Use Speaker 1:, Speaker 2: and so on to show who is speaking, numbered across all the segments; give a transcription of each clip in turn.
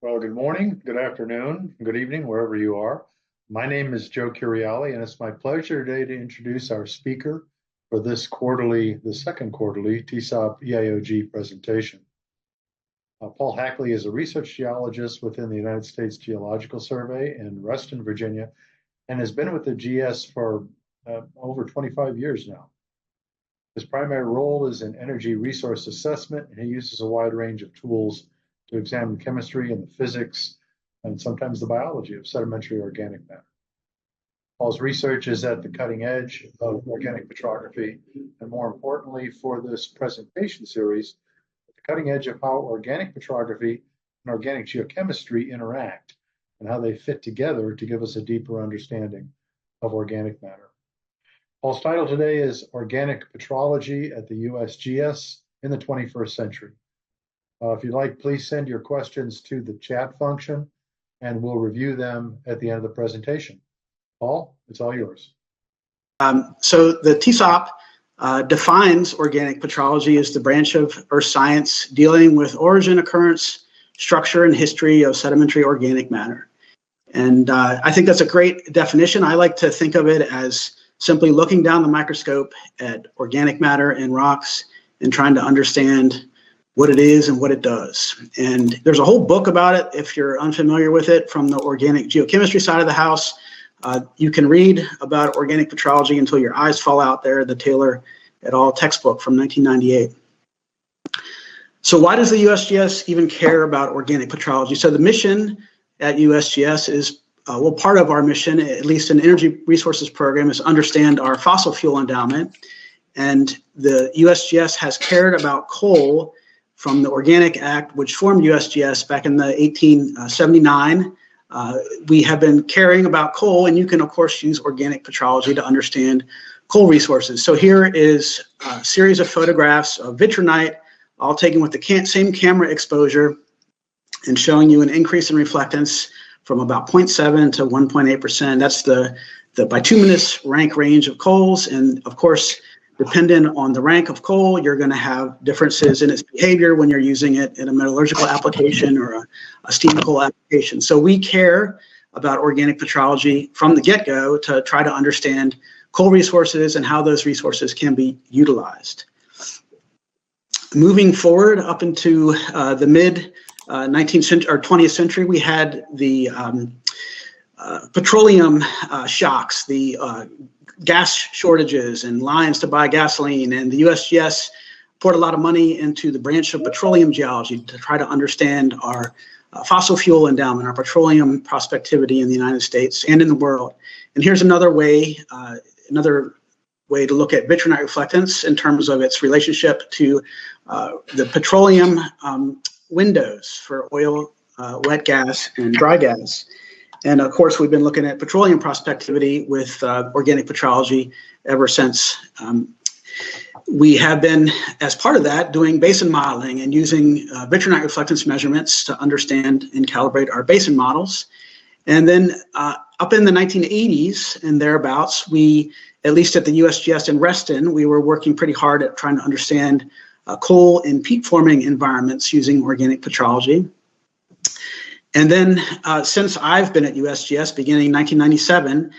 Speaker 1: Well, good morning, good afternoon, good evening, wherever you are. My name is Joe Curiali, and it's my pleasure today to introduce our speaker for this quarterly, the second quarterly TSOP EAOG presentation. Paul Hackley is a research geologist within the United States Geological Survey in Reston, Virginia, and has been with the GS for over 25 years now. His primary role is in energy resource assessment, and he uses a wide range of tools to examine chemistry and the physics and sometimes the biology of sedimentary organic matter. Paul's research is at the cutting edge of organic petrography, and more importantly for this presentation series, at the cutting edge of how organic petrography and organic geochemistry interact and how they fit together to give us a deeper understanding of organic matter. Paul's title today is Organic Petrology at the USGS in the 21st Century. If you'd like, please send your questions to the chat function, and we'll review them at the end of the presentation. Paul, it's all yours.
Speaker 2: So the TSOP defines organic petrology as the branch of earth science dealing with origin, occurrence, structure, and history of sedimentary organic matter. And I think that's a great definition. I like to think of it as simply looking down the microscope at organic matter in rocks and trying to understand what it is and what it does. And there's a whole book about it if you're unfamiliar with it from the organic geochemistry side of the house. You can read about organic petrology until your eyes fall out there, the Taylor et al. Textbook from 1998. So why does the USGS even care about organic petrology? So the mission at USGS is, well, part of our mission, at least in the Energy Resources Program, is understand our fossil fuel endowment. And the USGS has cared about coal from the Organic Act, which formed USGS back in the 1879. We have been caring about coal, and you can, of course, use organic petrology to understand coal resources. So here is a series of photographs of vitrinite, all taken with the same camera exposure and showing you an increase in reflectance from about 0.7 to 1.8%. That's the bituminous rank range of coals, and of course, dependent on the rank of coal, you're going to have differences in its behavior when you're using it in a metallurgical application or a steam coal application. So we care about organic petrology from the get-go to try to understand coal resources and how those resources can be utilized. Moving forward up into the mid 19th century or 20th century, we had the petroleum shocks, the gas shortages and lines to buy gasoline, and the USGS poured a lot of money into the branch of petroleum geology to try to understand our fossil fuel endowment, our petroleum prospectivity in the United States and in the world. And here's another way to look at vitrinite reflectance in terms of its relationship to the petroleum windows for oil, wet gas, and dry gas. And of course, we've been looking at petroleum prospectivity with organic petrology ever since. We have been, as part of that, doing basin modeling and using vitrinite reflectance measurements to understand and calibrate our basin models. And then up in the 1980s and thereabouts, we, at least at the USGS in Reston, we were working pretty hard at trying to understand coal and peat forming environments using organic petrology. And then since I've been at USGS, beginning in 1997,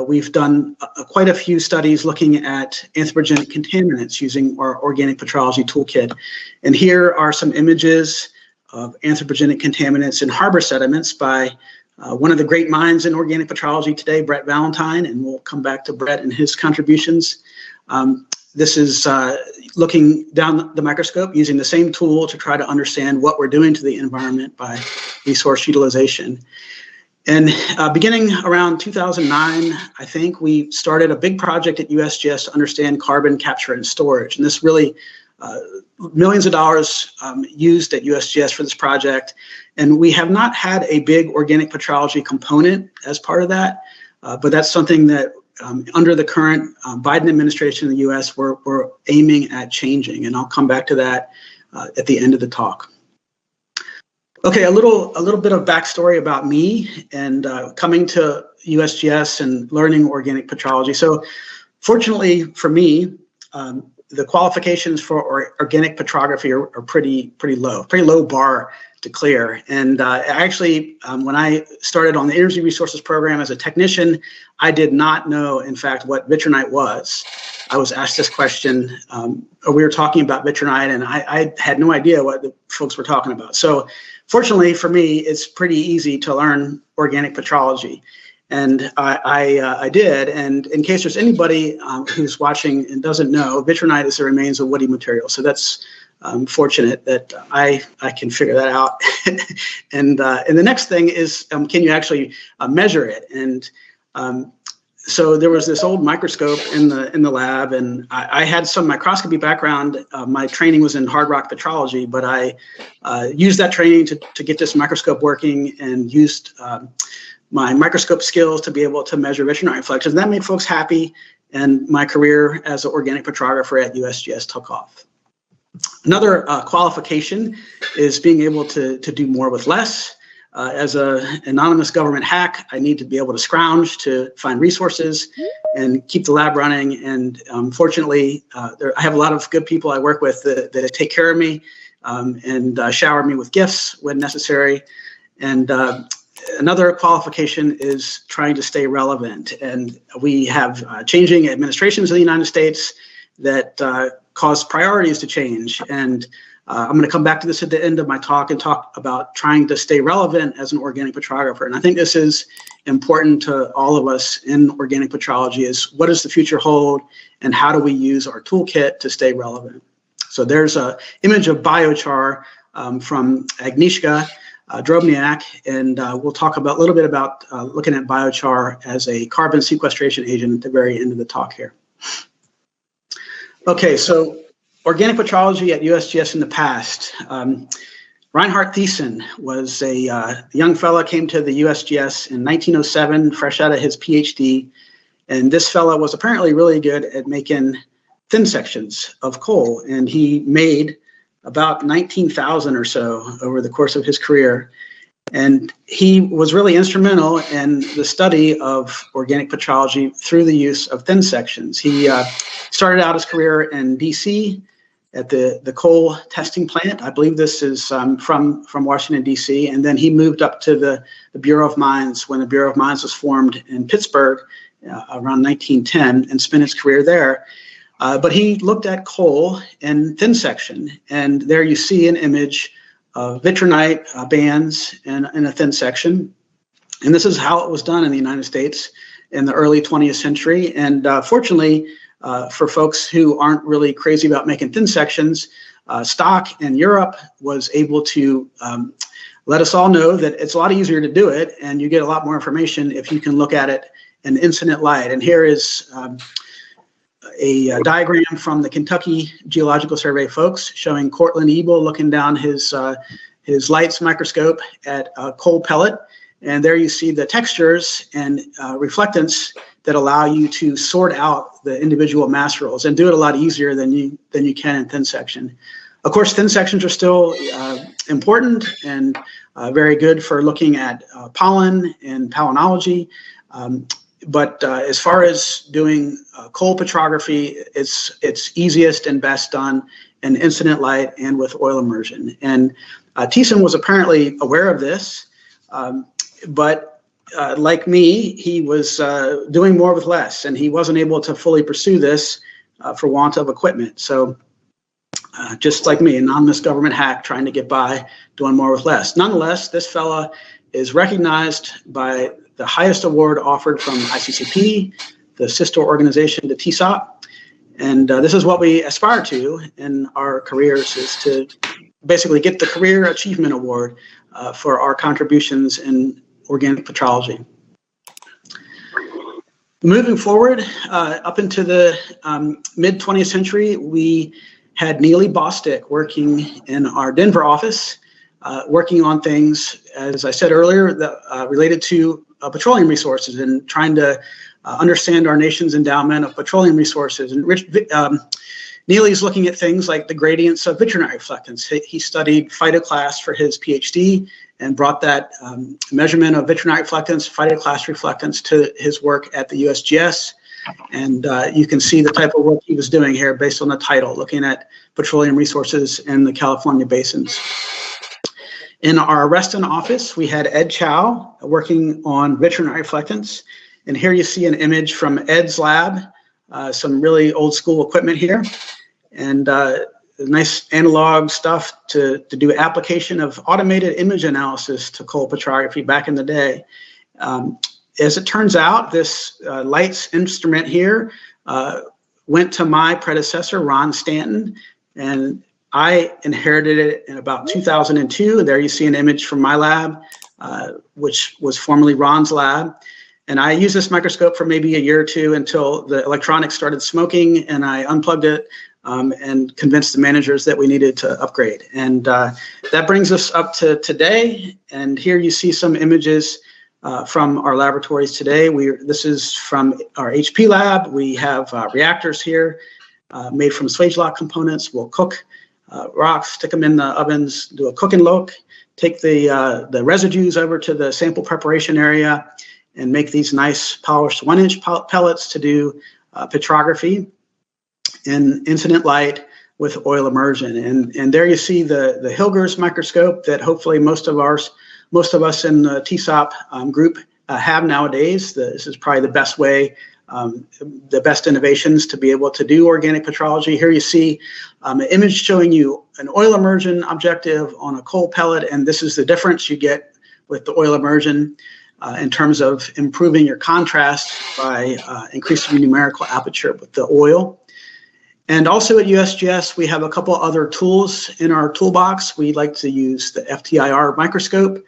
Speaker 2: we've done quite a few studies looking at anthropogenic contaminants using our organic petrology toolkit. And here are some images of anthropogenic contaminants in harbor sediments by one of the great minds in organic petrology today, Brett Valentine, and we'll come back to Brett and his contributions. This is looking down the microscope using the same tool to try to understand what we're doing to the environment by resource utilization. And beginning around 2009, I think, we started a big project at USGS to understand carbon capture and storage. And this really, millions of dollars used at USGS for this project. And we have not had a big organic petrology component as part of that, but that's something that under the current Biden administration in the US, we're aiming at changing, and I'll come back to that at the end of the talk. Okay, a little bit of backstory about me and coming to USGS and learning organic petrology. So fortunately for me, the qualifications for organic petrography are pretty low bar to clear. And actually, when I started on the Energy Resources program as a technician, I did not know, in fact, what vitrinite was. I was asked this question, we were talking about vitrinite, and I had no idea what the folks were talking about. So fortunately for me, it's pretty easy to learn organic petrology. And I did, and in case there's anybody who's watching and doesn't know, vitrinite is the remains of woody material. So that's fortunate that I can figure that out. And the next thing is, can you actually measure it? And so there was this old microscope in the lab, and I had some microscopy background. My training was in hard rock petrology, but I used that training to get this microscope working, and used my microscope skills to be able to measure vitrinite reflections. That made folks happy, and my career as an organic petrographer at USGS took off. Another qualification is being able to do more with less. As an anonymous government hack, I need to be able to scrounge to find resources and keep the lab running. And fortunately, I have a lot of good people I work with that take care of me and shower me with gifts when necessary. And another qualification is trying to stay relevant. And we have changing administrations in the United States that cause priorities to change. And I'm going to come back to this at the end of my talk and talk about trying to stay relevant as an organic petrographer. And I think this is important to all of us in organic petrology, is what does the future hold, and how do we use our toolkit to stay relevant? So there's an image of biochar from Agnieszka Drobniak, and we'll talk a little bit about looking at biochar as a carbon sequestration agent at the very end of the talk here. Okay, so organic petrology at USGS in the past. Reinhard Thiessen was a young fella, came to the USGS in 1907, fresh out of his PhD. And this fella was apparently really good at making thin sections of coal. And he made about 19,000 or so over the course of his career. And he was really instrumental in the study of organic petrology through the use of thin sections. He started out his career in DC at the coal testing plant. I believe this is from Washington, DC. And then he moved up to the Bureau of Mines when the Bureau of Mines was formed in Pittsburgh around 1910, and spent his career there. But he looked at coal in thin section, and there you see an image of vitrinite bands in a thin section. And this is how it was done in the United States in the early 20th century. And fortunately, for folks who aren't really crazy about making thin sections, Stock in Europe was able to let us all know that it's a lot easier to do it, and you get a lot more information if you can look at it in incident light. And here is a diagram from the Kentucky Geological Survey folks showing Cortland Ebel looking down his lights microscope at a coal pellet. And there you see the textures and reflectance that allow you to sort out the individual mass rolls and do it a lot easier than you can in thin section. Of course, thin sections are still important and very good for looking at pollen and palynology. But as far as doing coal petrography, it's easiest and best done in incident light and with oil immersion. And Thiessen was apparently aware of this, but like me, he was doing more with less, and he wasn't able to fully pursue this for want of equipment. So just like me, an anonymous government hack trying to get by, doing more with less. Nonetheless, this fella is recognized by the highest award offered from ICCP, the sister organization to TSOP. And this is what we aspire to in our careers, is to basically get the Career Achievement Award for our contributions in organic petrology. Moving forward, up into the mid-20th century, we had Neely Bostick working in our Denver office, working on things, as I said earlier, that related to petroleum resources and trying to understand our nation's endowment of petroleum resources. And Neely's looking at things like the gradients of vitrinite reflectance. He studied phytoclast for his PhD and brought that measurement of vitrinite reflectance, phytoclast reflectance, to his work at the USGS. And you can see the type of work he was doing here based on the title, looking at petroleum resources in the California basins. In our Reston office, we had Ed Chow working on veterinary reflectants. And here you see an image from Ed's lab, some really old school equipment here, and nice analog stuff to do application of automated image analysis to coal petrography back in the day. As it turns out, this lights instrument here went to my predecessor, Ron Stanton, and I inherited it in about 2002. There you see an image from my lab, which was formerly Ron's lab. And I used this microscope for maybe a year or two until the electronics started smoking, and I unplugged it and convinced the managers that we needed to upgrade. And that brings us up to today. And here you see some images from our laboratories today. This is from our HP lab. We have reactors here made from Swagelok components. We'll cook rocks, stick them in the ovens, do a cook and look, take the residues over to the sample preparation area, and make these nice polished 1-inch pellets to do petrography in incident light with oil immersion. And there you see the Hilgers microscope that hopefully most of us in the TSOP group have nowadays. This is probably the best way, the best innovations to be able to do organic petrology. Here you see an image showing you an oil immersion objective on a coal pellet, and this is the difference you get with the oil immersion in terms of improving your contrast by increasing your numerical aperture with the oil. And also at USGS, we have a couple other tools in our toolbox. We like to use the FTIR microscope,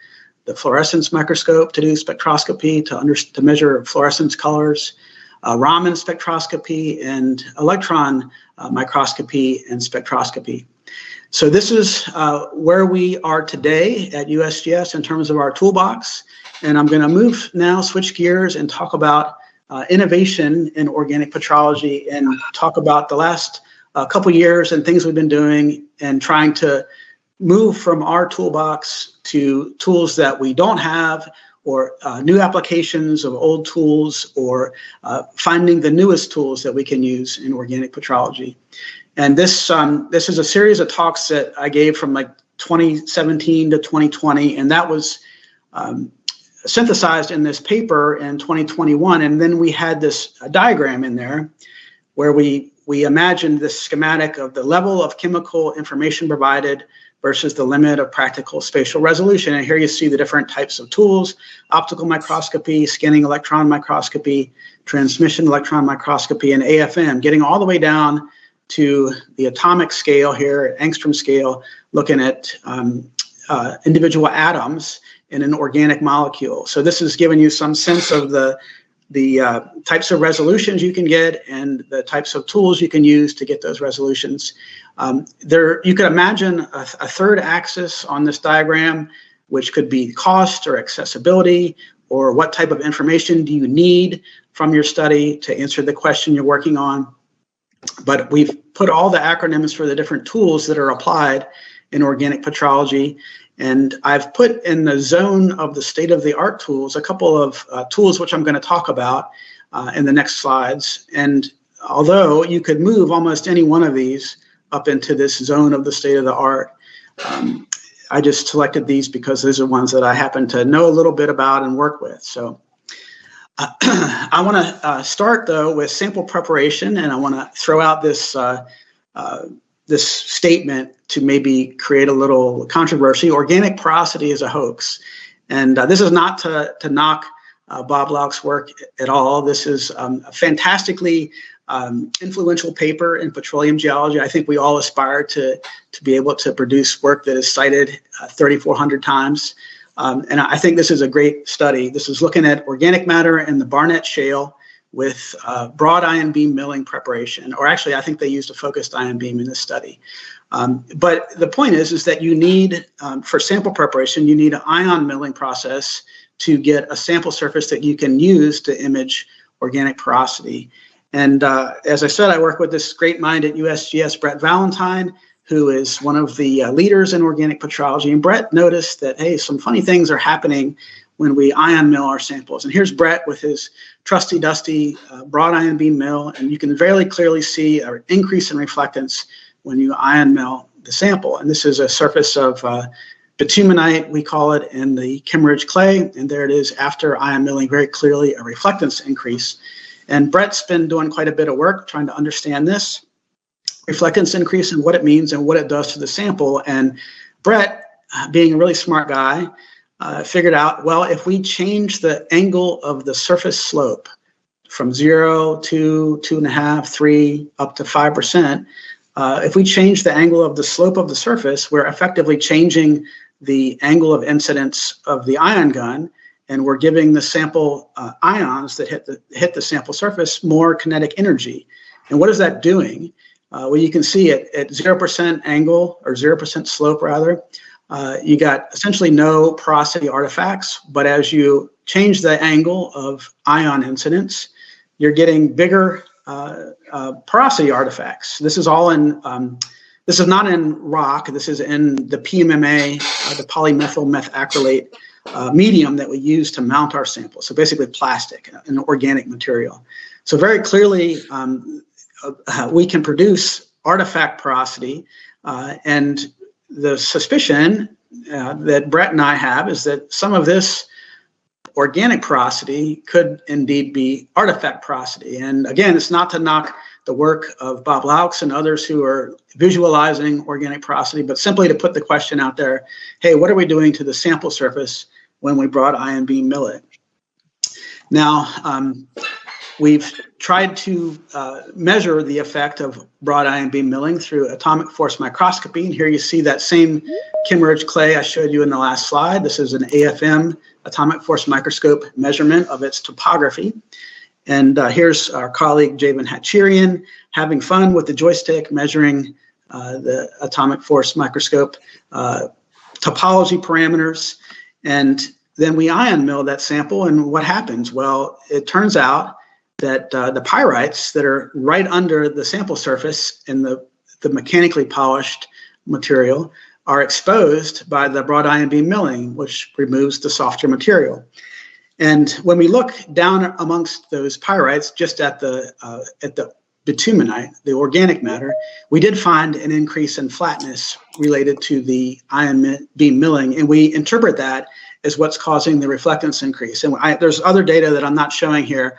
Speaker 2: the fluorescence microscope to do spectroscopy, to measure fluorescence colors, Raman spectroscopy, and electron microscopy and spectroscopy. So this is where we are today at USGS in terms of our toolbox. And I'm going to switch gears and talk about innovation in organic petrology and talk about the last couple years and things we've been doing and trying to move from our toolbox to tools that we don't have, or new applications of old tools, or finding the newest tools that we can use in organic petrology. And this is a series of talks that I gave from like 2017 to 2020, and that was synthesized in this paper in 2021. And then we had this diagram in there where we imagined this schematic of the level of chemical information provided versus the limit of practical spatial resolution. And here you see the different types of tools: optical microscopy, scanning electron microscopy, transmission electron microscopy, and AFM, getting all the way down to the atomic scale here, angstrom scale, looking at individual atoms in an organic molecule. So this has given you some sense of the types of resolutions you can get and the types of tools you can use to get those resolutions. You could imagine a third axis on this diagram, which could be cost or accessibility, or what type of information do you need from your study to answer the question you're working on. But we've put all the acronyms for the different tools that are applied in organic petrology. And I've put in the zone of the state-of-the-art tools a couple of tools which I'm going to talk about in the next slides. And although you could move almost any one of these up into this zone of the state-of-the-art, I just selected these because these are ones that I happen to know a little bit about and work with. So I want to start, though, with sample preparation, and I want to throw out this this statement to maybe create a little controversy. Organic porosity is a hoax. And this is not to knock Bob Lauck's work at all. This is a fantastically influential paper in petroleum geology. I think we all aspire to be able to produce work that is cited 3,400 times. And I think this is a great study. This is looking at organic matter in the Barnett Shale with broad ion beam milling preparation, or actually I think they used a focused ion beam in this study. But the point is that you need, for sample preparation, you need an ion milling process to get a sample surface that you can use to image organic porosity. And as I said, I work with this great mind at USGS, Brett Valentine, who is one of the leaders in organic petrology. And Brett noticed that, hey, some funny things are happening when we ion mill our samples. And here's Brett with his trusty dusty broad ion beam mill, and you can very clearly see an increase in reflectance when you ion mill the sample. And this is a surface of bitumenite, we call it, in the Kimmeridge clay, and there it is after ion milling, very clearly a reflectance increase. And Brett's been doing quite a bit of work trying to understand this reflectance increase and what it means and what it does to the sample. And Brett, being a really smart guy, figured out, well, if we change the angle of the surface slope from 0 to 2.5, 3, up to 5%, if we change the angle of the slope of the surface, we're effectively changing the angle of incidence of the ion gun, and we're giving the sample ions that hit the sample surface more kinetic energy. And what is that doing? Well, you can see at 0% angle, or 0% slope rather, you got essentially no porosity artifacts, but as you change the angle of ion incidence, you're getting bigger porosity artifacts. This is all in, this is not in rock, this is in the PMMA, the polymethyl methacrylate medium that we use to mount our samples. So basically plastic, an organic material. So very clearly, we can produce artifact porosity, and the suspicion that Brett and I have is that some of this organic porosity could indeed be artifact porosity. And again, it's not to knock the work of Bob Laux and others who are visualizing organic porosity, but simply to put the question out there, hey, what are we doing to the sample surface when we broad ion beam mill it? Now, we've tried to measure the effect of broad ion beam milling through atomic force microscopy. And here you see that same Kimmeridge clay I showed you in the last slide. This is an AFM, atomic force microscope measurement of its topography. And here's our colleague Javan Hatchirian having fun with the joystick, measuring the atomic force microscope topology parameters. And then we ion mill that sample, and what happens? Well, it turns out that the pyrites that are right under the sample surface in the mechanically polished material are exposed by the broad ion beam milling, which removes the softer material. And when we look down amongst those pyrites, just at the bitumenite, the organic matter, we did find an increase in flatness related to the ion beam milling, and we interpret that as what's causing the reflectance increase. And there's other data that I'm not showing here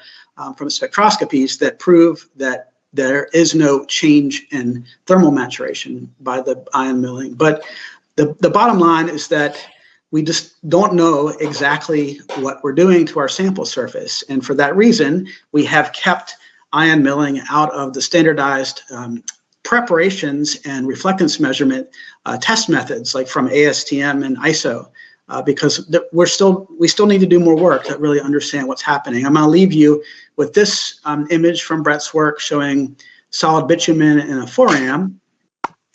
Speaker 2: from spectroscopies that prove that there is no change in thermal maturation by the ion milling. But the bottom line is that we just don't know exactly what we're doing to our sample surface. And for that reason, we have kept ion milling out of the standardized preparations and reflectance measurement test methods, like from ASTM and ISO, because we still need to do more work to really understand what's happening. I'm going to leave you with this image from Brett's work showing solid bitumen in a foram.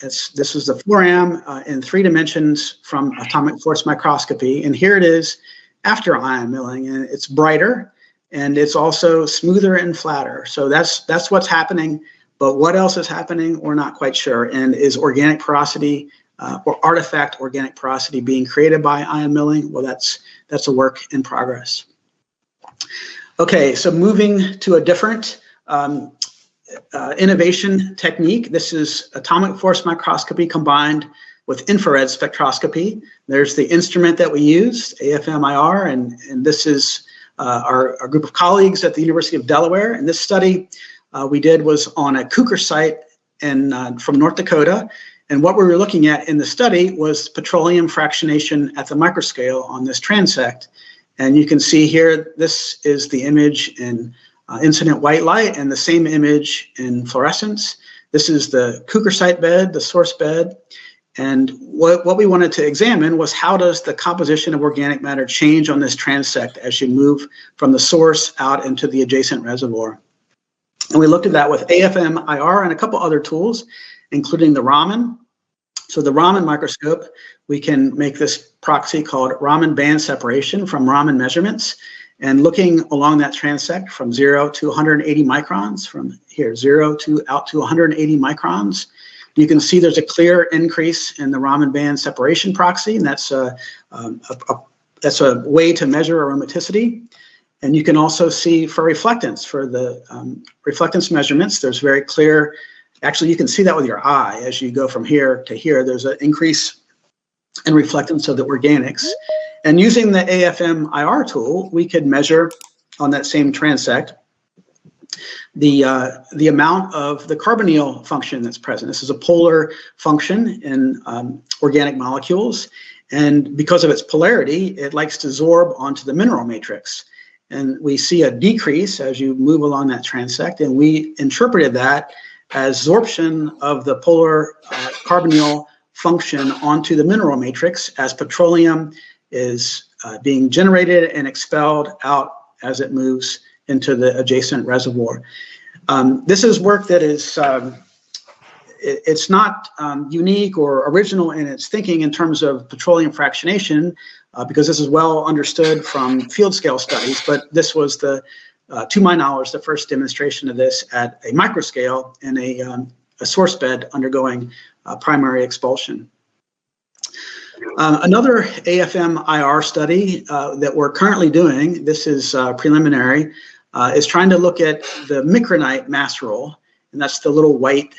Speaker 2: This is the foram in 3 dimensions from atomic force microscopy, and here it is after ion milling, and it's brighter, and it's also smoother and flatter. So that's what's happening, but what else is happening, we're not quite sure. And is organic porosity or artifact organic porosity being created by ion milling? Well, that's a work in progress. Okay, so moving to a different innovation technique. This is atomic force microscopy combined with infrared spectroscopy. There's the instrument that we use, AFM-IR, and this is our group of colleagues at the University of Delaware. And this study we did was on a Cooker site from North Dakota. And what we were looking at in the study was petroleum fractionation at the microscale on this transect. And you can see here, this is the image in incident white light and the same image in fluorescence. This is the Cooker site bed, the source bed. And what we wanted to examine was how does the composition of organic matter change on this transect as you move from the source out into the adjacent reservoir. And we looked at that with AFM-IR and a couple other tools, including the Raman. So the Raman microscope, we can make this proxy called Raman band separation from Raman measurements. And looking along that transect from 0 to 180 microns, from here 0 to out to 180 microns, you can see there's a clear increase in the Raman band separation proxy, and that's that's a way to measure aromaticity. And you can also see for reflectance, for the reflectance measurements, there's very clear, actually you can see that with your eye as you go from here to here, there's an increase in reflectance of the organics. And using the AFM-IR tool, we could measure on that same transect the amount of the carbonyl function that's present. This is a polar function in organic molecules. And because of its polarity, it likes to zorb onto the mineral matrix. And we see a decrease as you move along that transect. And we interpreted that as absorption of the polar carbonyl function onto the mineral matrix as petroleum is being generated and expelled out as it moves into the adjacent reservoir. This is work that is, it's not unique or original in its thinking in terms of petroleum fractionation, because this is well understood from field scale studies, but this was the, to my knowledge, the first demonstration of this at a microscale in a source bed undergoing primary expulsion. Another AFM-IR study that we're currently doing, this is preliminary, is trying to look at the micronite mass roll, and that's the little white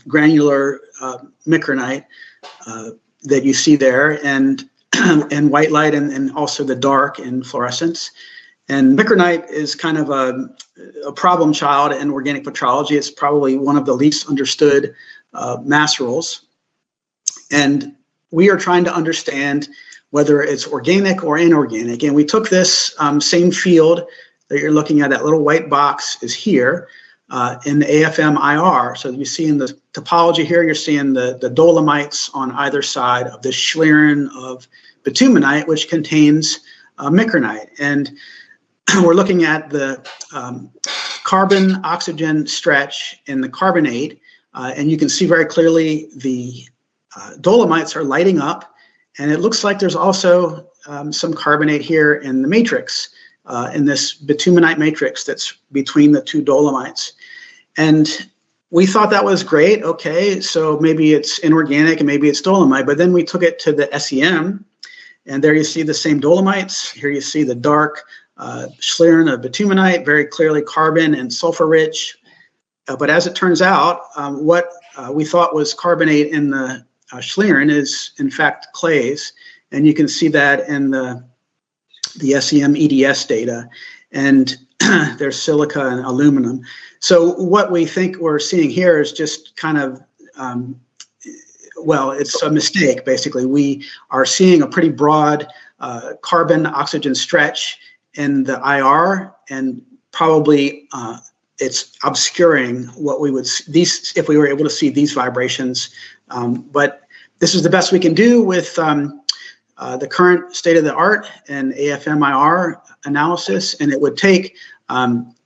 Speaker 2: granular micronite that you see there, and white light, and also the dark in fluorescence. And micronite is kind of a problem child in organic petrology. It's probably one of the least understood mass rolls. And we are trying to understand whether it's organic or inorganic. And we took this same field that you're looking at, that little white box is here in the AFM-IR. So you see in the topology here, you're seeing the dolomites on either side of this schlieren of bitumenite, which contains micronite. And we're looking at the carbon-oxygen stretch in the carbonate, and you can see very clearly the dolomites are lighting up, and it looks like there's also some carbonate here in the matrix, in this bitumenite matrix that's between the two dolomites. And we thought that was great. Okay, so maybe it's inorganic and maybe it's dolomite, but then we took it to the SEM, and there you see the same dolomites. Here you see the dark schlieren of bitumenite, very clearly carbon and sulfur rich. But as it turns out, what we thought was carbonate in the schlieren is in fact clays, and you can see that in the SEM EDS data, and there's silica and aluminum. So what we think we're seeing here is just kind of, well, it's a mistake, basically. We are seeing a pretty broad carbon-oxygen stretch in the IR, and probably it's obscuring what we would see, if we were able to see these vibrations. But this is the best we can do with the current state of the art and AFM-IR analysis, and it would take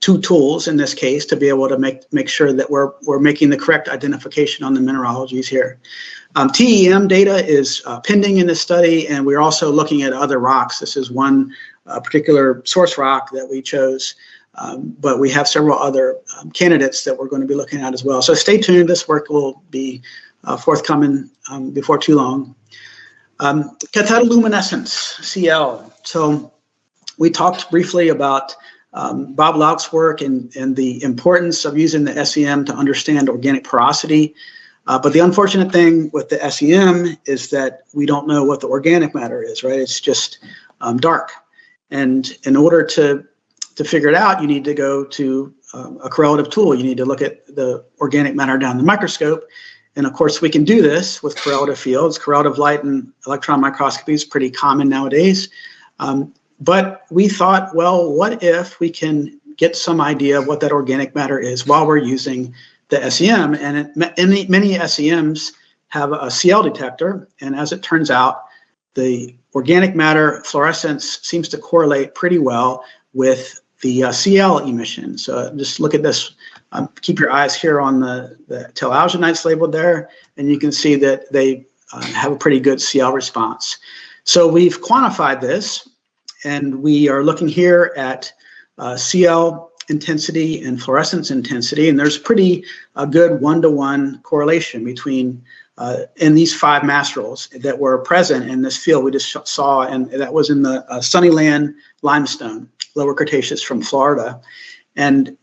Speaker 2: two tools in this case to be able to make sure that we're making the correct identification on the mineralogies here. TEM data is pending in this study, and we're also looking at other rocks. This is one particular source rock that we chose, but we have several other candidates that we're going to be looking at as well. So stay tuned. This work will be forthcoming before too long. Cathodoluminescence, CL. So we talked briefly about Bob Lauk's work and the importance of using the SEM to understand organic porosity. But the unfortunate thing with the SEM is that we don't know what the organic matter is, right? It's just dark. And in order to figure it out, you need to go to a correlative tool. You need to look at the organic matter down the microscope. And of course, we can do this with correlative fields. Correlative light and electron microscopy is pretty common nowadays. But we thought, well, what if we can get some idea of what that organic matter is while we're using the SEM? And many SEMs have a CL detector. And as it turns out, the organic matter fluorescence seems to correlate pretty well with the CL emission. So just look at this. Keep your eyes here on the tellurogenites labeled there, and you can see that they have a pretty good CL response. So we've quantified this, and we are looking here at CL intensity and fluorescence intensity, and there's pretty good one-to-one correlation between in these 5 masterals that were present in this field we just saw, and that was in the Sunnyland limestone, lower Cretaceous from Florida. And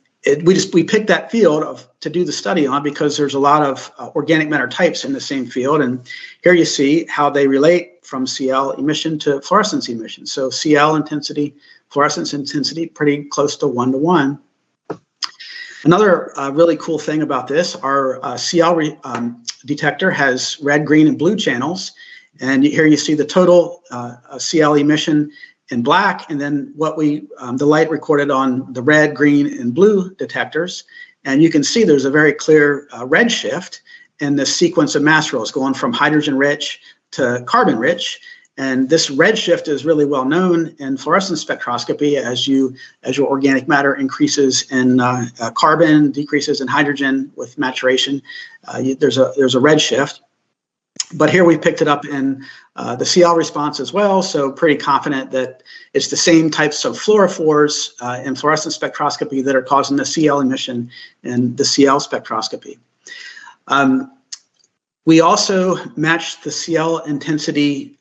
Speaker 2: we picked that field to do the study on because there's a lot of organic matter types in the same field. And here you see how they relate from CL emission to fluorescence emission. So CL intensity, fluorescence intensity, pretty close to 1-to-1. Another really cool thing about this, our CL detector has red, green, and blue channels. And here you see the total CL emission in black, and then what the light recorded on the red, green, and blue detectors. And you can see there's a very clear red shift in the sequence of masterals going from hydrogen-rich to carbon-rich. And this red shift is really well known in fluorescence spectroscopy as your organic matter increases in carbon, decreases in hydrogen with maturation. There's a red shift. But here we picked it up in the CL response as well, so pretty confident that it's the same types of fluorophores in fluorescence spectroscopy that are causing the CL emission in the CL spectroscopy. We also matched the CL intensity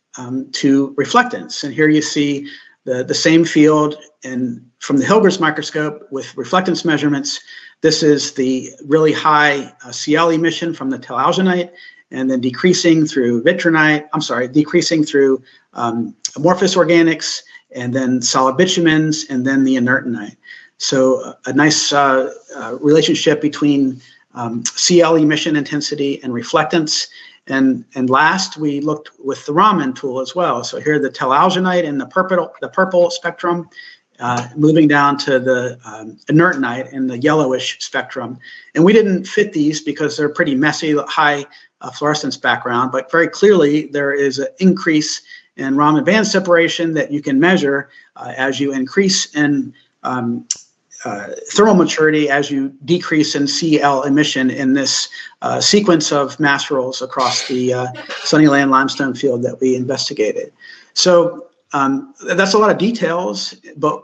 Speaker 2: to reflectance, and here you see the same field from the Hilger's microscope with reflectance measurements. This is the really high CL emission from the telluride, and then decreasing through decreasing through amorphous organics, and then solid bitumens, and then the inertinite. So a nice relationship between CL emission intensity and reflectance. And last, we looked with the Raman tool as well. So here the telluride in the purple spectrum, moving down to the inertinite in the yellowish spectrum. And we didn't fit these because they're pretty messy, high fluorescence background, but very clearly there is an increase in Raman band separation that you can measure as you increase in thermal maturity, as you decrease in CL emission in this sequence of masterals across the Sunnyland limestone field that we investigated. So that's a lot of details, but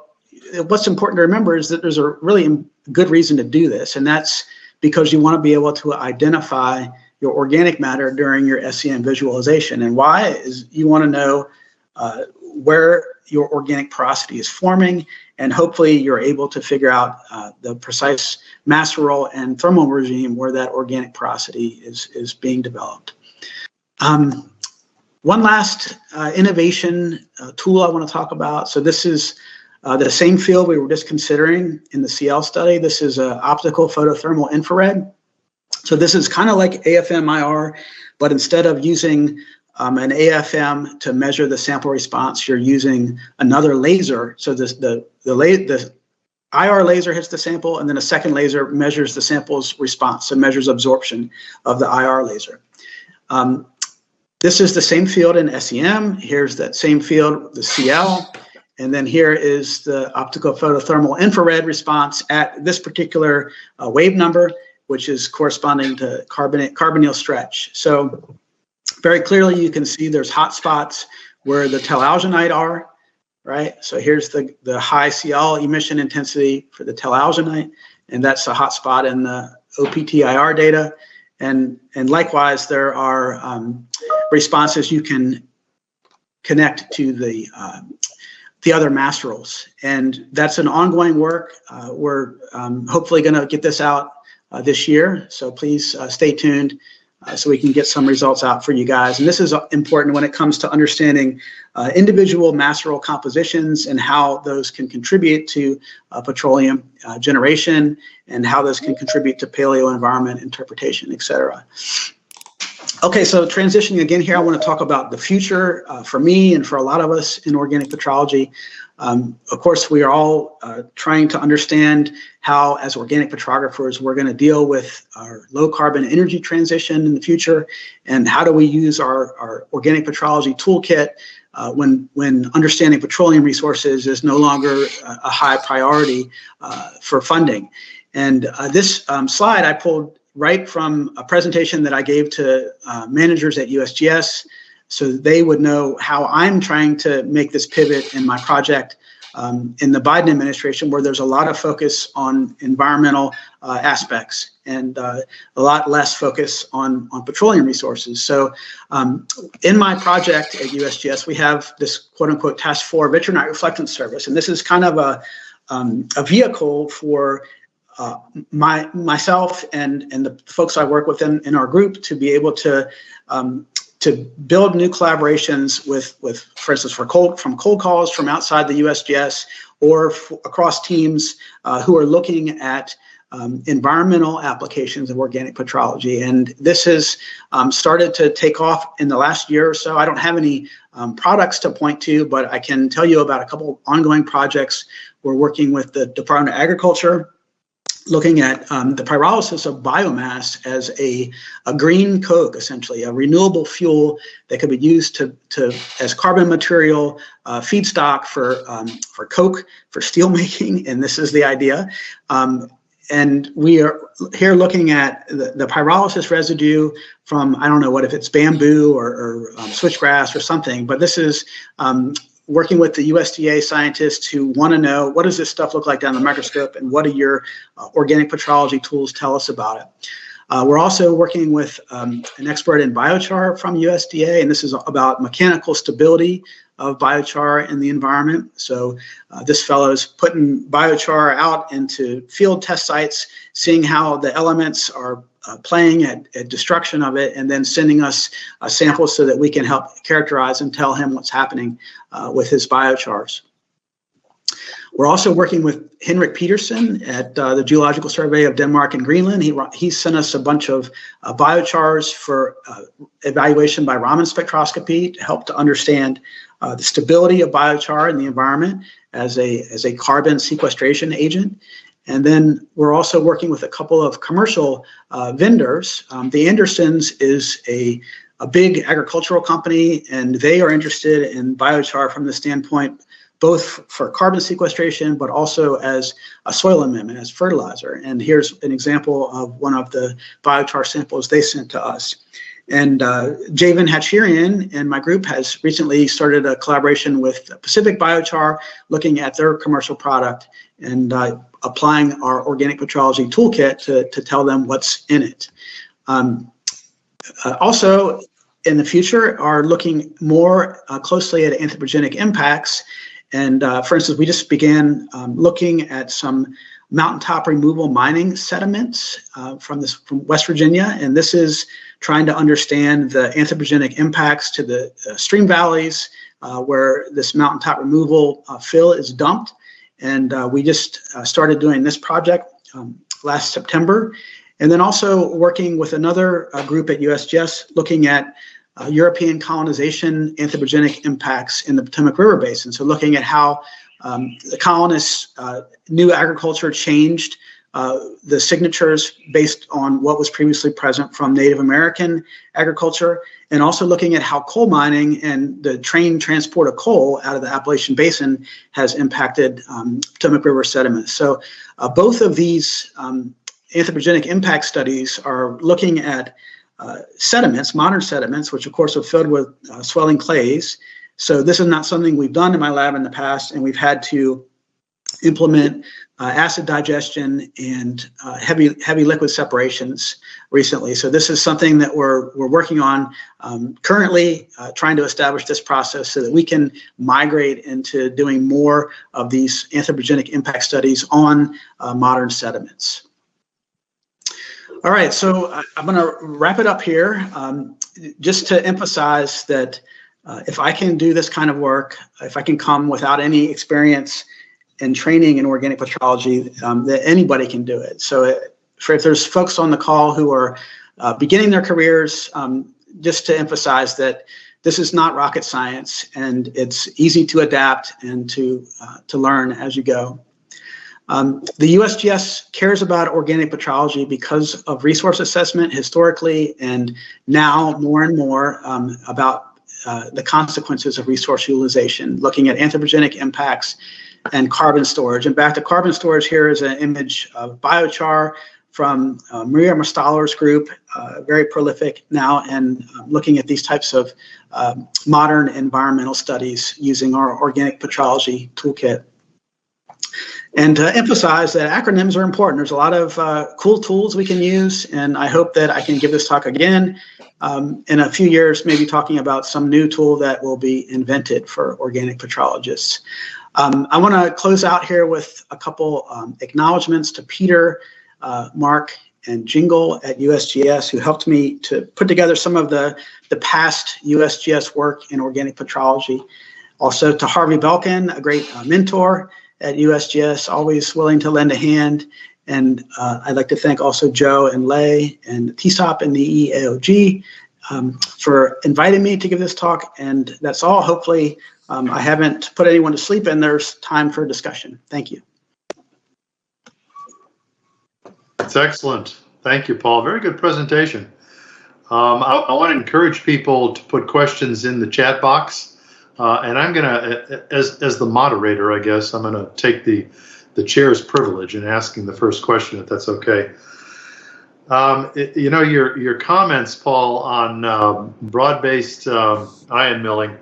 Speaker 2: what's important to remember is that there's a really good reason to do this, and that's because you want to be able to identify your organic matter during your SEM visualization. And why is you want to know where your organic porosity is forming, and hopefully you're able to figure out the precise masteral and thermal regime where that organic porosity is being developed. One last innovation tool I want to talk about. So this is the same field we were just considering in the CL study. This is optical photothermal infrared. So this is kind of like AFM-IR, but instead of using an AFM to measure the sample response, you're using another laser. So the IR laser hits the sample, and then a second laser measures the sample's response, so measures absorption of the IR laser. This is the same field in SEM. Here's that same field, the CL, and then here is the optical photothermal infrared response at this particular wave number, which is corresponding to carbonyl stretch. So very clearly you can see there's hot spots where the telluride are, right? So here's the high CL emission intensity for the telluride, and that's a hot spot in the OPT-IR data. And likewise, there are responses you can connect to the other masterals. And that's an ongoing work. We're hopefully gonna get this out this year. So please stay tuned so we can get some results out for you guys. And this is important when it comes to understanding individual masteral compositions and how those can contribute to petroleum generation, and how those can contribute to paleo environment interpretation, et cetera. Okay, so transitioning again here, I want to talk about the future for me and for a lot of us in organic petrology. Of course, we are all trying to understand how, as organic petrographers, we're going to deal with our low carbon energy transition in the future, and how do we use our organic petrology toolkit when understanding petroleum resources is no longer a high priority for funding. And this slide I pulled right from a presentation that I gave to managers at USGS, so that they would know how I'm trying to make this pivot in my project in the Biden administration, where there's a lot of focus on environmental aspects and a lot less focus on petroleum resources. So in my project at USGS, we have this quote unquote Task 4 Vitronite Reflectance Service. And this is kind of a vehicle for myself and the folks I work with in our group to be able to build new collaborations with, for instance, from cold calls from outside the USGS or across teams who are looking at environmental applications of organic petrology. And this has started to take off in the last year or so. I don't have any products to point to, but I can tell you about a couple of ongoing projects. We're working with the Department of Agriculture, looking at the pyrolysis of biomass as a green coke, essentially a renewable fuel that could be used as carbon material feedstock for coke, for steel making, and this is the idea. And we are here looking at the pyrolysis residue from, I don't know what, if it's bamboo or switchgrass or something, but this is working with the USDA scientists who want to know, what does this stuff look like down the microscope, and what do your organic petrology tools tell us about it? We're also working with an expert in biochar from USDA, and this is about mechanical stability of biochar in the environment. So this fellow is putting biochar out into field test sites, seeing how the elements are playing at destruction of it, and then sending us samples so that we can help characterize and tell him what's happening with his biochars. We're also working with Henrik Peterson at the Geological Survey of Denmark and Greenland. He sent us a bunch of biochars for evaluation by Raman spectroscopy to help to understand the stability of biochar in the environment as a carbon sequestration agent. And then we're also working with a couple of commercial vendors. The Andersons is a big agricultural company, and they are interested in biochar from the standpoint both for carbon sequestration, but also as a soil amendment, as fertilizer. And here's an example of one of the biochar samples they sent to us. And Javen Hatcherian and my group has recently started a collaboration with Pacific Biochar, looking at their commercial product and applying our organic petrology toolkit to tell them what's in it. Also, in the future, are looking more closely at anthropogenic impacts. And for instance, we just began looking at some mountaintop removal mining sediments from West Virginia, and this is trying to understand the anthropogenic impacts to the stream valleys where this mountaintop removal fill is dumped. And we just started doing this project last September, and then also working with another group at USGS looking at European colonization anthropogenic impacts in the Potomac River Basin. So looking at how the colonists' new agriculture changed the signatures based on what was previously present from Native American agriculture, and also looking at how coal mining and the train transport of coal out of the Appalachian Basin has impacted Potomac River sediments. So both of these anthropogenic impact studies are looking at sediments, modern sediments, which of course are filled with swelling clays. So this is not something we've done in my lab in the past, and we've had to implement acid digestion and heavy liquid separations recently. So this is something that we're working on currently, trying to establish this process so that we can migrate into doing more of these anthropogenic impact studies on modern sediments. All right, so I'm going to wrap it up here, just to emphasize that if I can do this kind of work, if I can come without any experience and training in organic petrology, that anybody can do it. So if there's folks on the call who are beginning their careers, just to emphasize that this is not rocket science, and it's easy to adapt and to learn as you go. The USGS cares about organic petrology because of resource assessment historically, and now more and more about the consequences of resource utilization, looking at anthropogenic impacts and carbon storage. And back to carbon storage, here is an image of biochar from Maria Mastaller's group, very prolific now, and looking at these types of modern environmental studies using our organic petrology toolkit. And to emphasize that acronyms are important. There's a lot of cool tools we can use, and I hope that I can give this talk again in a few years, maybe talking about some new tool that will be invented for organic petrologists. I want to close out here with a couple acknowledgments to Peter, Mark, and Jingle at USGS, who helped me to put together some of the past USGS work in organic petrology. Also to Harvey Belkin, a great mentor at USGS, always willing to lend a hand. And I'd like to thank also Joe and Lay and TSOP and the EAOG for inviting me to give this talk. And that's all. Hopefully, I haven't put anyone to sleep and there's time for discussion. Thank you.
Speaker 1: That's excellent. Thank you, Paul. Very good presentation. I want to encourage people to put questions in the chat box. And I'm going to, as the moderator, I guess, I'm going to take the chair's privilege in asking the first question, if that's okay. You know, your comments, Paul, on broad-based ion milling,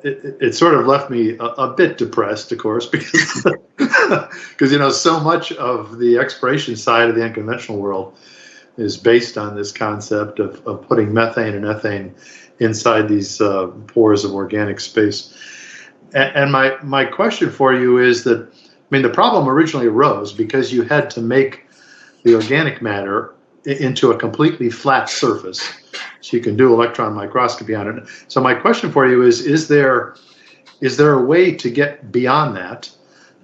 Speaker 1: it sort of left me a bit depressed, of course, because you know, so much of the exploration side of the unconventional world is based on this concept of putting methane and ethane inside these pores of organic space. And my question for you is that, I mean, the problem originally arose because you had to make the organic matter into a completely flat surface, so you can do electron microscopy on it. So my question for you is there a way to get beyond that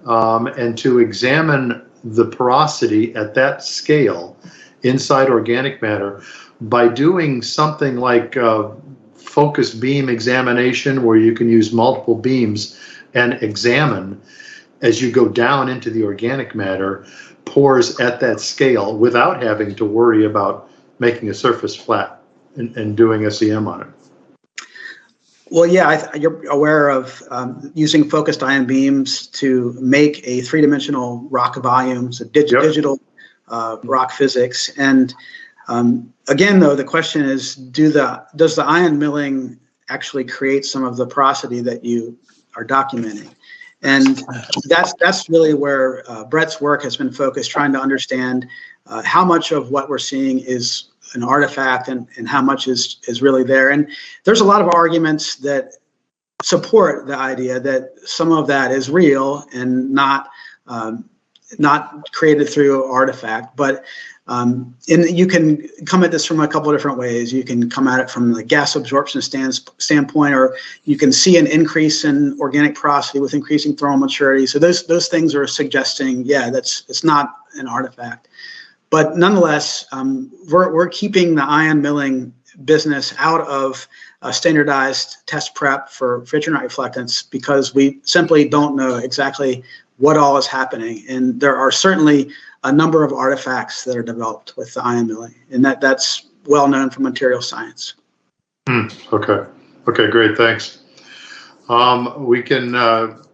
Speaker 1: and to examine the porosity at that scale inside organic matter by doing something like focused beam examination, where you can use multiple beams and examine as you go down into the organic matter pores at that scale without having to worry about making a surface flat and doing SEM on it?
Speaker 2: Well, yeah, you're aware of using focused ion beams to make a three-dimensional rock volume, so digital rock physics. And again, though, the question is, does the ion milling actually create some of the porosity that you are documenting? And that's really where Brett's work has been focused, trying to understand how much of what we're seeing is an artifact and how much is really there. And there's a lot of arguments that support the idea that some of that is real and not created through artifact. But you can come at this from a couple of different ways. You can come at it from the gas absorption standpoint, or you can see an increase in organic porosity with increasing thermal maturity. So those things are suggesting, yeah, it's not an artifact. But nonetheless, we're keeping the ion milling business out of standardized test prep for vitrinite reflectance because we simply don't know exactly what all is happening. And there are certainly a number of artifacts that are developed with the ion milling, and that's well known from material science.
Speaker 1: Okay, great, thanks. We can,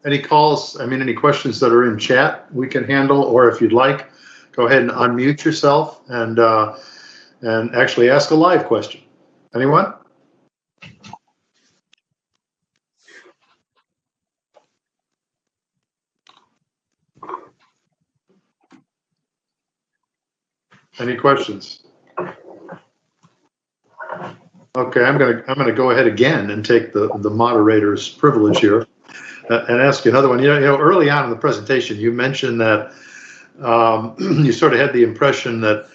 Speaker 1: any calls, any questions that are in chat we can handle, or if you'd like, go ahead and unmute yourself and actually ask a live question. Anyone? Any questions? Okay, I'm gonna go ahead again and take the moderator's privilege here and ask you another one. You know, early on in the presentation, you mentioned that you sort of had the impression that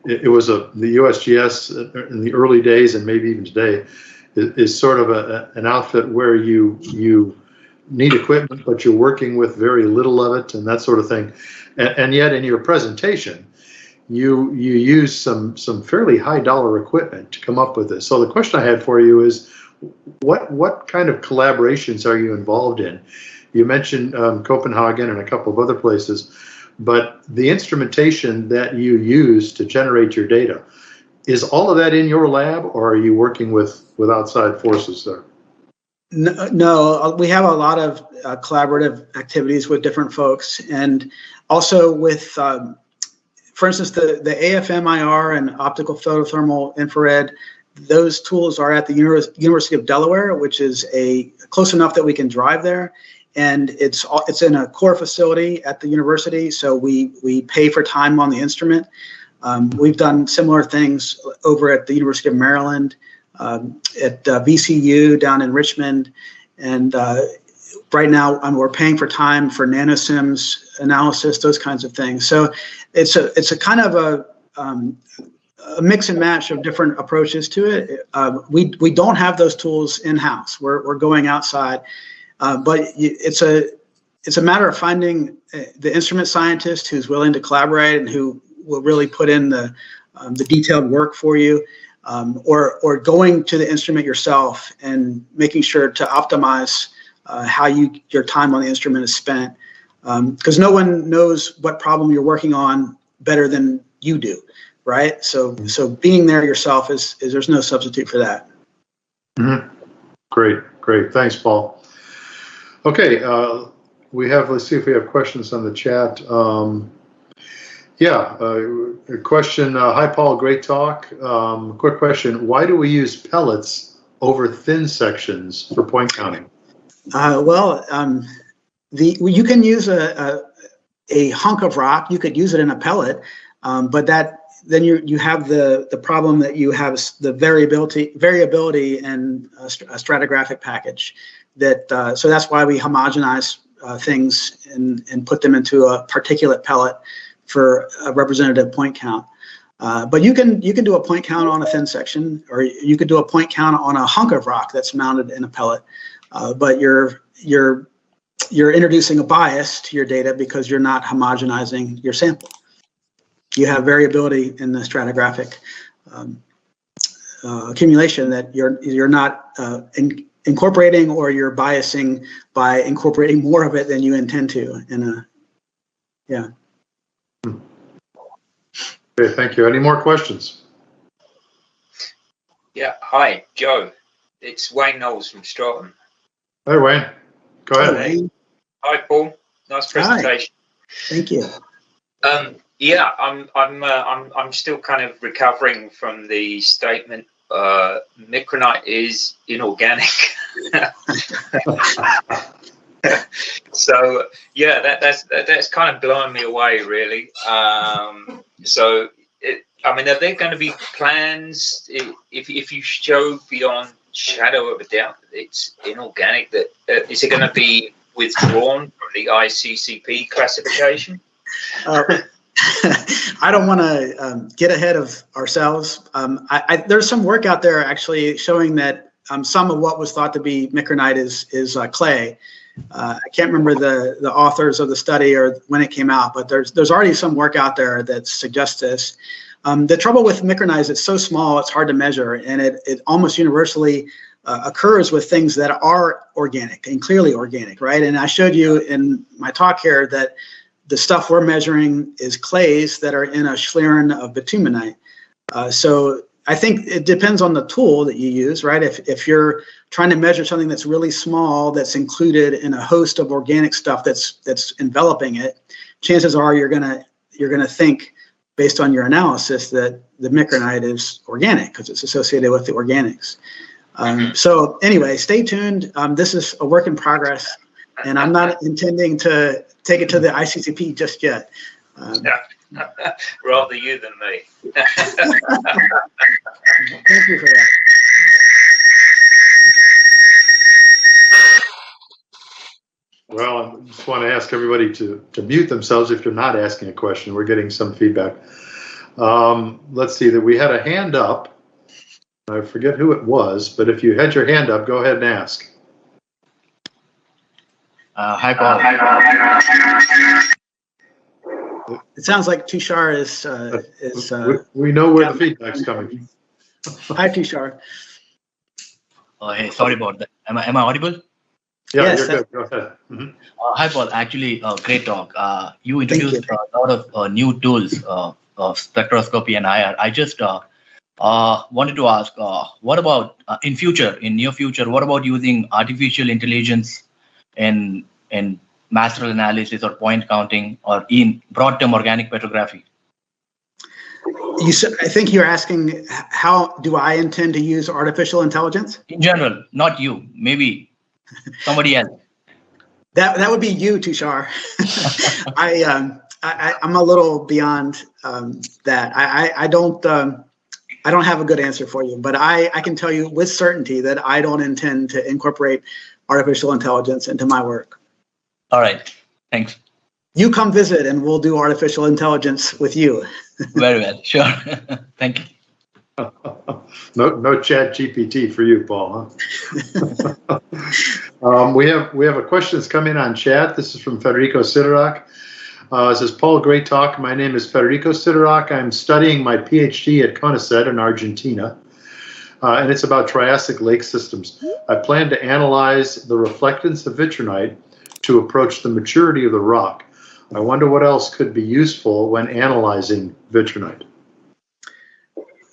Speaker 1: it was the USGS in the early days, and maybe even today, is sort of an outfit where you need equipment, but you're working with very little of it and that sort of thing. And yet in your presentation, you use some fairly high dollar equipment to come up with this. So the question I had for you is, what kind of collaborations are you involved in? You mentioned Copenhagen and a couple of other places, but the instrumentation that you use to generate your data, is all of that in your lab, or are you working with outside forces there?
Speaker 2: No, we have a lot of collaborative activities with different folks, and also with for instance, the AFM-IR and optical photothermal infrared, those tools are at the University of Delaware, which is close enough that we can drive there. and it's in a core facility at the university, so we pay for time on the instrument. We've done similar things over at the University of Maryland, at VCU down in Richmond, and right now we're paying for time for nanosims analysis, those kinds of things. So it's a kind of a mix and match of different approaches to it. We don't have those tools in-house. We're going outside, but it's a matter of finding the instrument scientist who's willing to collaborate and who will really put in the detailed work for you, or going to the instrument yourself and making sure to optimize how your time on the instrument is spent, because no one knows what problem you're working on better than you do, right? So being there yourself is there's no substitute for that.
Speaker 1: Mm-hmm. Great. Thanks, Paul. Okay, let's see if we have questions on the chat. A question. Hi, Paul. Great talk. Quick question. Why do we use pellets over thin sections for point counting?
Speaker 2: You can use a hunk of rock. You could use it in a pellet, but then you have the problem that you have the variability in a stratigraphic package. So that's why we homogenize things and put them into a particulate pellet for a representative point count. But you can do a point count on a thin section, or you could do a point count on a hunk of rock that's mounted in a pellet. But you're introducing a bias to your data because you're not homogenizing your sample. You have variability in the stratigraphic accumulation that you're not incorporating, or you're biasing by incorporating more of it than you intend to.
Speaker 1: Okay, thank you. Any more questions?
Speaker 3: Yeah, hi, Joe. It's Wayne Knowles from Stratton.
Speaker 1: Hey, Wayne. Go ahead.
Speaker 2: Hi, Wayne.
Speaker 3: Hi, Paul. Nice presentation.
Speaker 2: Hi. Thank you.
Speaker 3: Yeah, I'm still kind of recovering from the statement. Micronite is inorganic. So yeah, that's kind of blowing me away, really. So are there going to be plans if you show beyond shadow of a doubt that it's inorganic, that is it going to be withdrawn from the ICCP classification?
Speaker 2: I don't want to get ahead of ourselves. There's some work out there actually showing that some of what was thought to be micronite is clay. I can't remember the authors of the study or when it came out, but there's already some work out there that suggests this. The trouble with micronite is it's so small, it's hard to measure, and it almost universally occurs with things that are organic and clearly organic, right? And I showed you in my talk here that the stuff we're measuring is clays that are in a schlieren of bitumenite. So I think it depends on the tool that you use, right? If you're trying to measure something that's really small, that's included in a host of organic stuff that's enveloping it, chances are you're gonna think, based on your analysis, that the micronite is organic because it's associated with the organics. So anyway, stay tuned. This is a work in progress, and I'm not intending to take it to the ICCP just yet.
Speaker 3: Rather you than me.
Speaker 2: Thank you for that.
Speaker 1: Well, I just want to ask everybody to mute themselves if you're not asking a question. We're getting some feedback. Let's see, that we had a hand up. I forget who it was, but if you had your hand up, go ahead and ask.
Speaker 4: Hi, Paul.
Speaker 2: It sounds like Tushar is.
Speaker 1: We know where the feedback's coming from.
Speaker 2: Hi, Tushar.
Speaker 4: Hey, sorry about that. Am I audible?
Speaker 1: Yeah,
Speaker 2: Yes,
Speaker 1: you're good. Go ahead. Mm-hmm.
Speaker 4: Hi, Paul. Actually, great talk. You introduced a lot of new tools of spectroscopy and IR. I just wanted to ask, what about in near future, what about using artificial intelligence in master analysis or point counting, or in broad term organic petrography?
Speaker 2: I think you're asking, how do I intend to use artificial intelligence?
Speaker 4: In general, not you, maybe somebody else.
Speaker 2: That would be you, Tushar. I'm a little beyond that. I don't have a good answer for you, but I can tell you with certainty that I don't intend to incorporate artificial intelligence into my work.
Speaker 4: All right. Thanks.
Speaker 2: You come visit and we'll do artificial intelligence with you.
Speaker 4: Very well. Sure. Thank you.
Speaker 1: No chat GPT for you, Paul, huh? We have a question that's come in on chat. This is from Federico Siderak. It says, Paul, great talk. My name is Federico Siderak. I'm studying my PhD at CONICET in Argentina, and it's about Triassic lake systems. I plan to analyze the reflectance of vitrinite to approach the maturity of the rock. I wonder what else could be useful when analyzing vitrinite.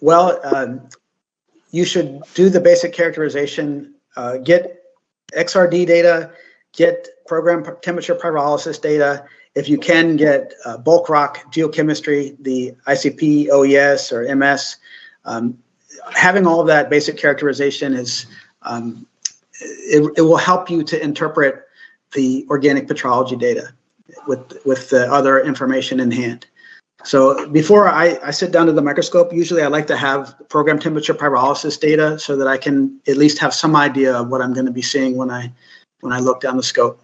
Speaker 2: Well, you should do the basic characterization, get XRD data, get program temperature pyrolysis data. If you can get bulk rock geochemistry, the ICP, OES, or MS, having all of that basic characterization is, it will help you to interpret the organic petrology data with the other information in hand. So before I sit down to the microscope, usually I like to have program temperature pyrolysis data so that I can at least have some idea of what I'm going to be seeing when I look down the scope.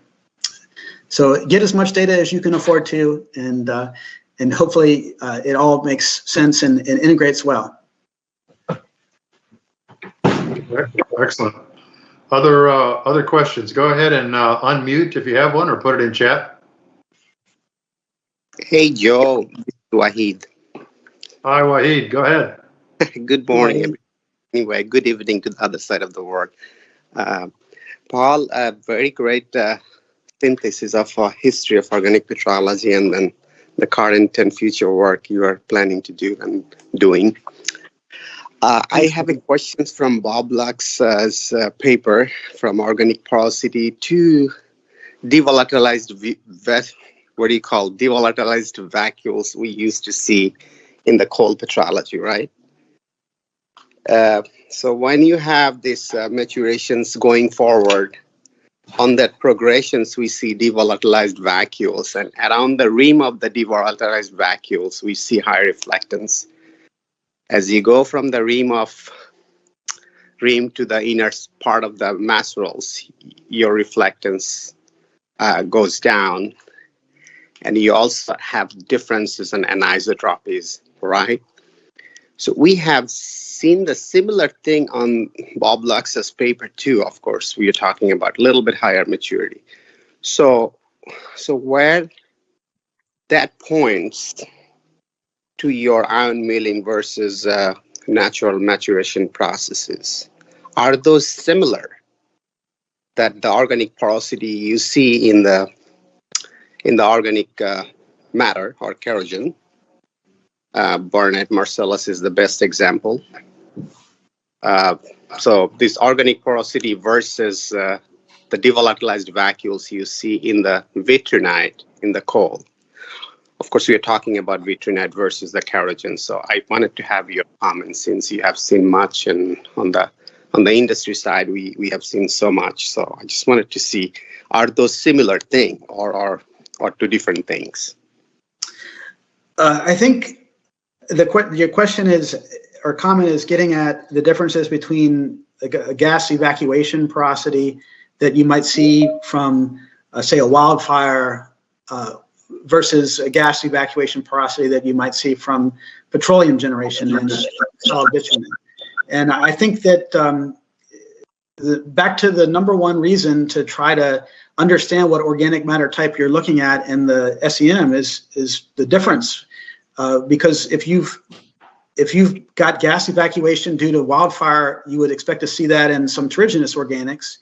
Speaker 2: So get as much data as you can afford to, and hopefully it all makes sense and integrates well.
Speaker 1: Excellent. Other questions? Go ahead and unmute if you have one, or put it in chat.
Speaker 5: Hey, Joe. This is Wahid.
Speaker 1: Hi, Wahid. Go ahead.
Speaker 5: Good morning. Anyway, good evening to the other side of the world. Paul, a very great synthesis of a history of organic petrology and then the current and future work you are planning to do and doing. I have a question from Bob Lux's paper from organic porosity to devolatilized devolatilized vacuoles we used to see in the coal petrology, right? So when you have these maturations going forward, on that progressions, we see devolatilized vacuoles, and around the rim of the devolatilized vacuoles, we see high reflectance. As you go from the rim to the inner part of the mass rolls, your reflectance goes down, and you also have differences in anisotropies, right? So we have seen the similar thing on Bob Lux's paper too. Of course, we are talking about a little bit higher maturity. So where that points to your ion milling versus natural maturation processes, are those similar? That the organic porosity you see in the organic matter or kerogen. Barnett Marcellus is the best example. So this organic porosity versus the devolatilized vacuoles you see in the vitrinite in the coal. Of course, we are talking about vitrinite versus the kerogen. So I wanted to have your comments since you have seen much, and on the industry side, we have seen so much. So I just wanted to see, are those similar thing or two different things?
Speaker 2: I think your question is, or comment is getting at the differences between a gas evacuation porosity that you might see from, say, a wildfire versus a gas evacuation porosity that you might see from petroleum generation and solid bitumen. And I think that back to the number one reason to try to understand what organic matter type you're looking at in the SEM is the difference. Because if you've got gas evacuation due to wildfire, you would expect to see that in some terrigenous organics.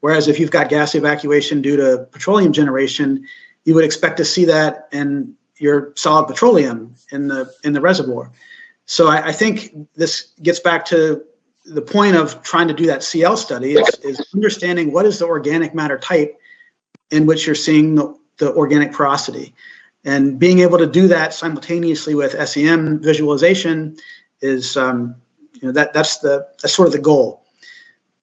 Speaker 2: Whereas if you've got gas evacuation due to petroleum generation, you would expect to see that in your solid petroleum in the reservoir. So I think this gets back to the point of trying to do that CL study is understanding what is the organic matter type in which you're seeing the organic porosity. And being able to do that simultaneously with SEM visualization is, that's sort of the goal.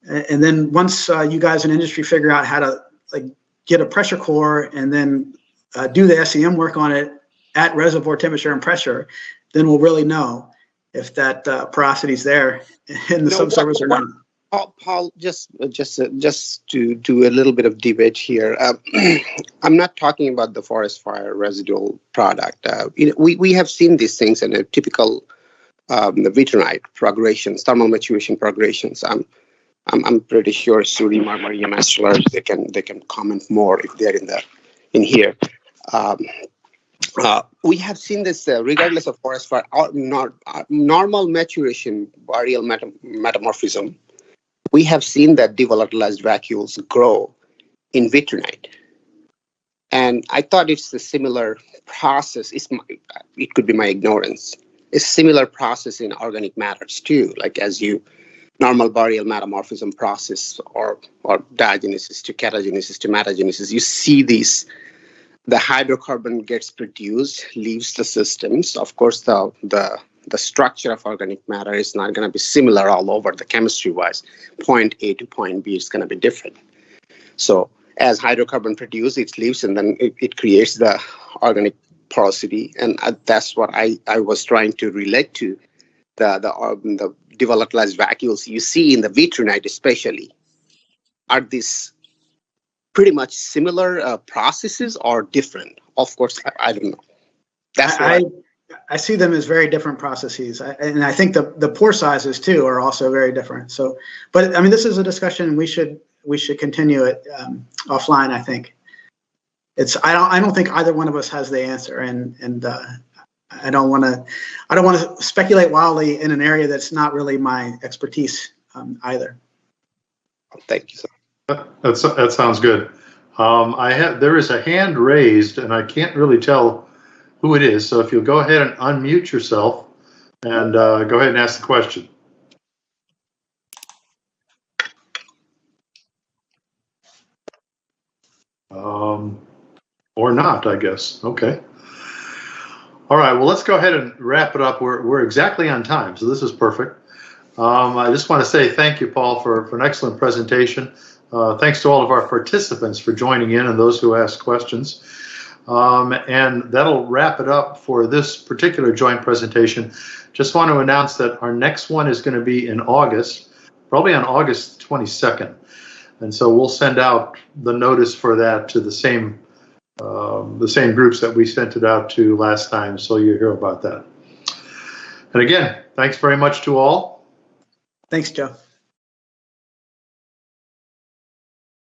Speaker 2: And then once you guys in industry figure out how to get a pressure core and then do the SEM work on it at reservoir temperature and pressure, then we'll really know if that porosity is there in the subsurface or not.
Speaker 5: Paul, just to do a little bit of debate here, I'm not talking about the forest fire residual product. We have seen these things in a typical the vitrinite progressions, thermal maturation progressions. I'm pretty sure Suri, Maria Maslers, they can comment more if they're in here. We have seen this regardless of forest fire or normal maturation, boreal metamorphism. We have seen that devolatilized vacuoles grow in vitrinite. And I thought it's a similar process. It could be my ignorance. It's a similar process in organic matters too, like as you normal boreal metamorphism process or diagenesis to catagenesis to metagenesis, you see these, the hydrocarbon gets produced, leaves the systems. Of course, the structure of organic matter is not going to be similar all over, the chemistry-wise. Point A to point B is going to be different. So as hydrocarbon produce, it leaves, and then it creates the organic porosity. And that's what I was trying to relate to, the devolatilized vacuoles you see in the vitrinite especially. Are these pretty much similar processes or different? Of course, I don't know. That's
Speaker 2: I see them as very different processes, and I think the pore sizes too are also very different. So, but I mean, this is a discussion we should continue it offline. I think I don't think either one of us has the answer, and I don't want to speculate wildly in an area that's not really my expertise either.
Speaker 5: Thank you, sir.
Speaker 1: That sounds good. There is a hand raised, and I can't really tell who it is. So if you'll go ahead and unmute yourself and go ahead and ask the question. Or not, I guess. Okay. All right. Well, let's go ahead and wrap it up. We're exactly on time, so this is perfect. I just want to say thank you, Paul, for an excellent presentation. Thanks to all of our participants for joining in and those who asked questions. And that'll wrap it up for this particular joint presentation. Just want to announce that our next one is going to be in August, probably on August 22nd. And so we'll send out the notice for that to the same groups that we sent it out to last time, so you hear about that. And again, thanks very much to all.
Speaker 2: Thanks, Joe.